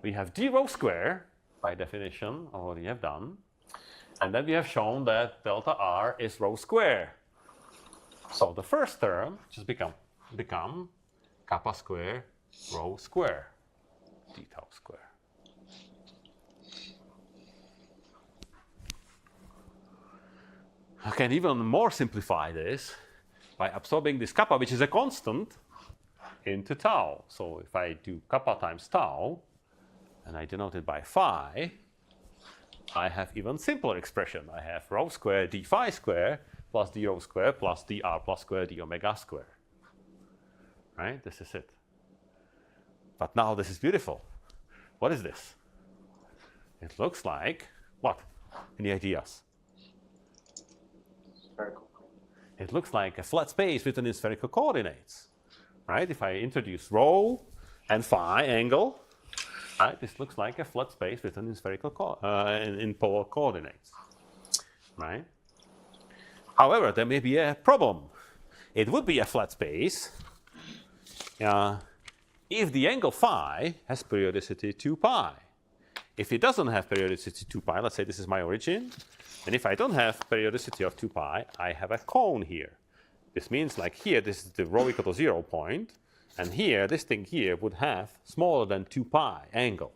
We have d rho square, by definition of what we have done. And then we have shown that delta r is rho square. So the first term just become kappa square rho square d tau square. I can even more simplify this by absorbing this kappa, which is a constant, into tau. So if I do kappa times tau, and I denote it by phi, I have even simpler expression. I have rho square d phi square plus d rho square plus dr plus square d omega square. Right? This is it. But now this is beautiful. What is this? It looks like what? Any ideas? Spherical. It looks like a flat space written in spherical coordinates. Right? If I introduce rho and phi angle, right, this looks like a flat space written in spherical in polar coordinates. Right? However, there may be a problem. It would be a flat space if the angle phi has periodicity 2 pi. If it doesn't have periodicity 2 pi, let's say this is my origin, and if I don't have periodicity of 2 pi, I have a cone here. This means like here, this is the rho equal to 0 point, and here, this thing here would have smaller than 2 pi angle.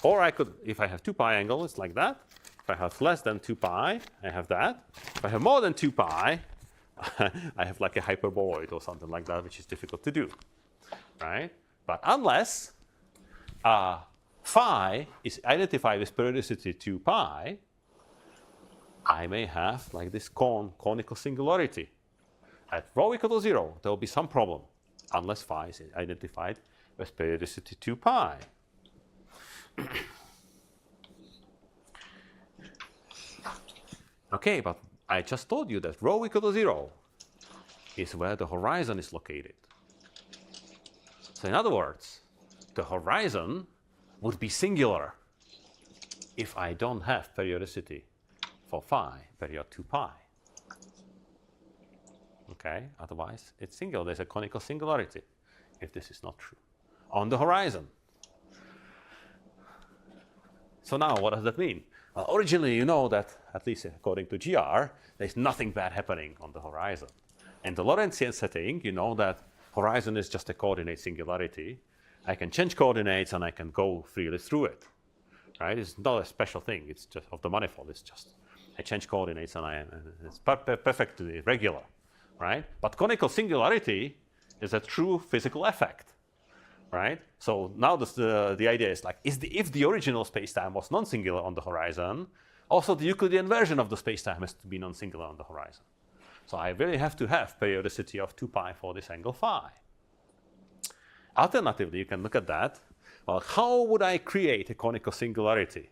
Or I could, if I have 2 pi angle, it's like that. If I have less than 2 pi, I have that. If I have more than 2 pi, I have like a hyperboloid or something like that, which is difficult to do, right? But unless phi is identified with periodicity 2 pi, I may have like this conical singularity. At rho equal to 0, there will be some problem, unless phi is identified with periodicity 2 pi. Okay, but I just told you that rho equal to 0 is where the horizon is located. So in other words, the horizon would be singular if I don't have periodicity for phi, period 2 pi. Okay, otherwise it's singular. There's a conical singularity if this is not true on the horizon. So now what does that mean? Well, originally you know that, at least according to GR, there's nothing bad happening on the horizon. In the Lorentzian setting, you know that horizon is just a coordinate singularity. I can change coordinates and I can go freely through it. Right? It's not a special thing. It's just of the manifold. It's just I change coordinates and it's perfectly regular. Right? But conical singularity is a true physical effect. Right? So now the idea is like, if the original spacetime was non-singular on the horizon, also the Euclidean version of the spacetime has to be non-singular on the horizon. So I really have to have periodicity of 2 pi for this angle phi. Alternatively, you can look at that. Well, how would I create a conical singularity?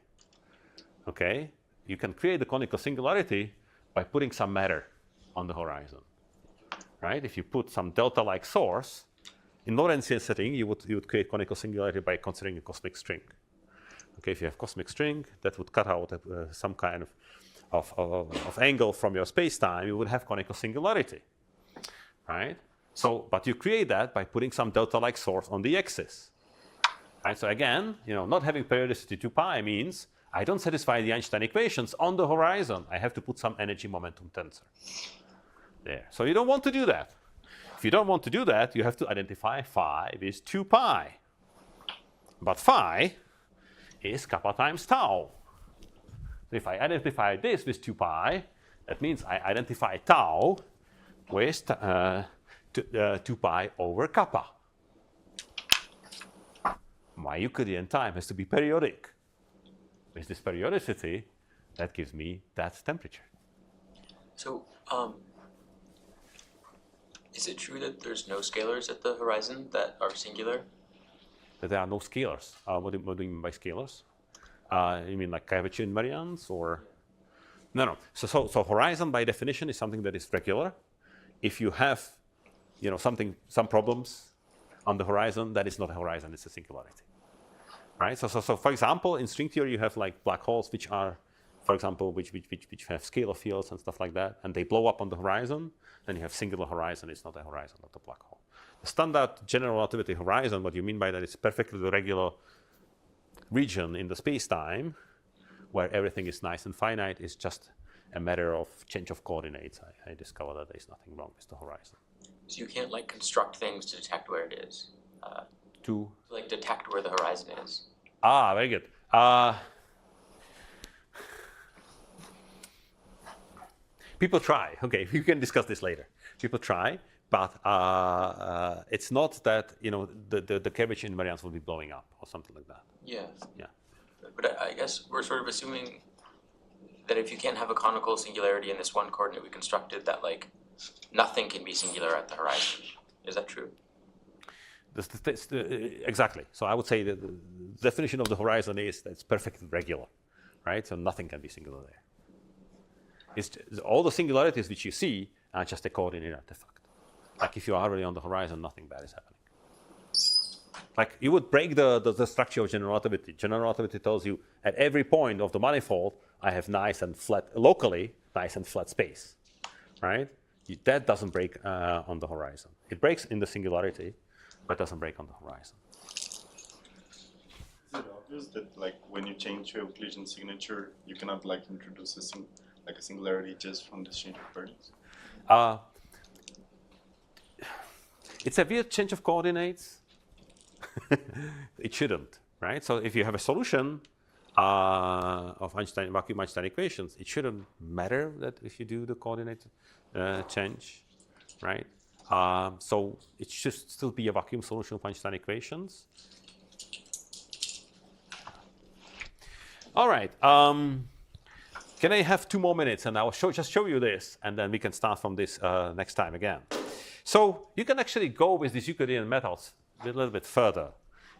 Okay, you can create the conical singularity by putting some matter on the horizon. Right? If you put some delta-like source, in Lorentzian setting, you would create conical singularity by considering a cosmic string. Okay, if you have cosmic string, that would cut out some kind of angle from your space-time, you would have conical singularity, right? So, but you create that by putting some delta-like source on the axis, right? So again, not having periodicity 2 pi means I don't satisfy the Einstein equations on the horizon. I have to put some energy momentum tensor there. So you don't want to do that. If you don't want to do that, you have to identify phi with 2 pi. But phi is kappa times tau. So if I identify this with 2 pi, that means I identify tau with 2 pi over kappa. My Euclidean time has to be periodic. With this periodicity, that gives me that temperature. So, is it true that there's no scalars at the horizon that are singular? That there are no scalars. What do you mean by scalars? You mean like Kavichy invariants or? No. So horizon by definition is something that is regular. If you have, some problems on the horizon, that is not a horizon; it's a singularity, right? So for example, in string theory, you have like black holes which are, for example, which have scalar fields and stuff like that, and they blow up on the horizon. Then you have singular horizon. It's not a horizon of the black hole. The standard general relativity horizon, what you mean by that is perfectly regular region in the space-time where everything is nice and finite. Is just a matter of change of coordinates. I discovered that there's nothing wrong with the horizon. So you can't construct things to detect where it is. To Detect where the horizon is. Very good. People try. Okay, we can discuss this later. People try, but it's not that the Kavichy invariants will be blowing up or something like that. Yeah. Yeah. But I guess we're sort of assuming that if you can't have a conical singularity in this one coordinate we constructed, that nothing can be singular at the horizon. Is that true? Exactly. So I would say that the definition of the horizon is that it's perfectly regular, right? So nothing can be singular there. All the singularities which you see are just a coordinate artifact. Like if you are really on the horizon, nothing bad is happening. Like you would break the structure of general relativity. General relativity tells you at every point of the manifold, I have nice and flat, locally nice and flat space, right? That doesn't break on the horizon. It breaks in the singularity, but doesn't break on the horizon. Is it obvious that when you change your Euclidean signature, you cannot introduce a singularity just from the change of burdens? It's a weird change of coordinates. It shouldn't. right? So if you have a solution of vacuum Einstein equations, it shouldn't matter that if you do the coordinate change, right? So it should still be a vacuum solution of Einstein equations. All right. Can I have 2 more minutes and I'll just show you this, and then we can start from this next time again. So you can actually go with these Euclidean methods a little bit further.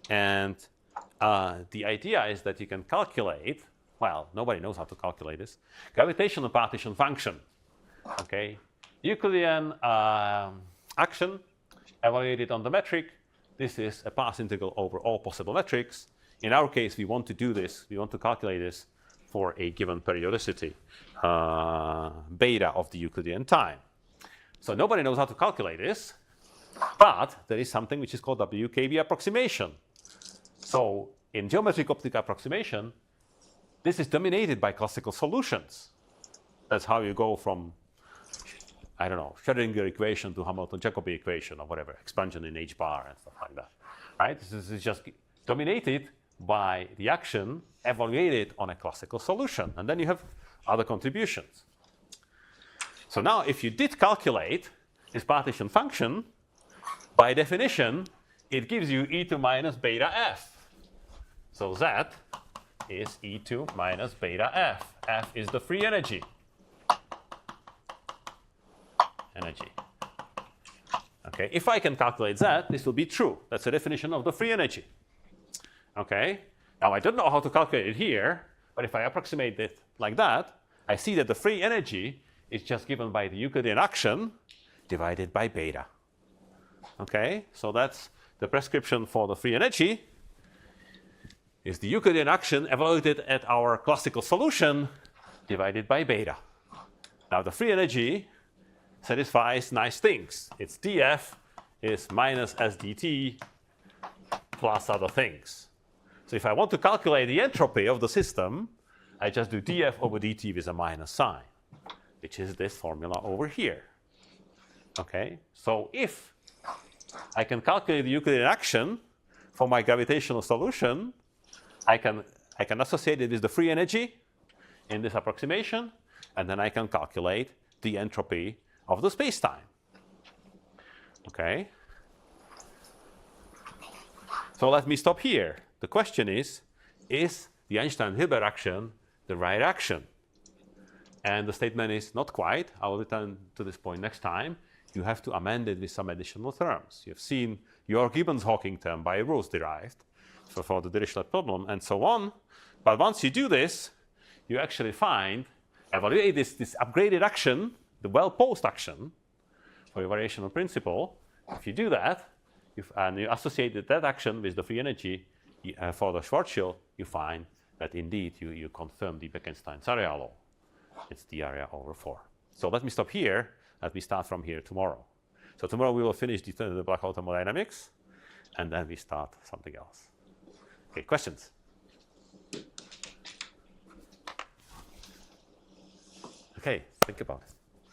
And the idea is that you can calculate, well, nobody knows how to calculate this, gravitational partition function. Okay, Euclidean action evaluated on the metric. This is a path integral over all possible metrics. In our case, we want to do this, we want to calculate this for a given periodicity, beta of the Euclidean time. So nobody knows how to calculate this, but there is something which is called WKB approximation. So in geometric optical approximation, this is dominated by classical solutions. That's how you go from, I don't know, Schrödinger equation to Hamilton-Jacobi equation or whatever, expansion in H bar and stuff like that, right? This is just dominated by the action evaluated on a classical solution. And then you have other contributions. So now if you did calculate this partition function, by definition, it gives you E2 minus beta f. So Z is E2 minus beta f. F is the free energy. Okay, if I can calculate that, this will be true. That's the definition of the free energy. Okay, now I don't know how to calculate it here, but if I approximate it like that, I see that the free energy is just given by the Euclidean action divided by beta. Okay, so that's the prescription for the free energy, is the Euclidean action evaluated at our classical solution divided by beta. Now the free energy satisfies nice things. Its df is minus s dt plus other things. So if I want to calculate the entropy of the system, I just do df over dt with a minus sign, which is this formula over here. Okay, so if I can calculate the Euclidean action for my gravitational solution, I can associate it with the free energy in this approximation, and then I can calculate the entropy of the space-time. Okay? So let me stop here. The question is the Einstein-Hilbert action the right action? And the statement is not quite. I will return to this point next time. You have to amend it with some additional terms. You have seen your Gibbons-Hawking term by Rose derived for the Dirichlet problem and so on. But once you do this, you actually evaluate this upgraded action, the well-posed action for your variational principle. If you do that, and you associate that action with the free energy for the Schwarzschild, you find that indeed you confirm the Bekenstein's area law. It's the area over 4. So let me stop here. Let me start from here tomorrow. So tomorrow we will finish the black hole thermodynamics, and then we start something else. Okay, questions? Okay, think about it.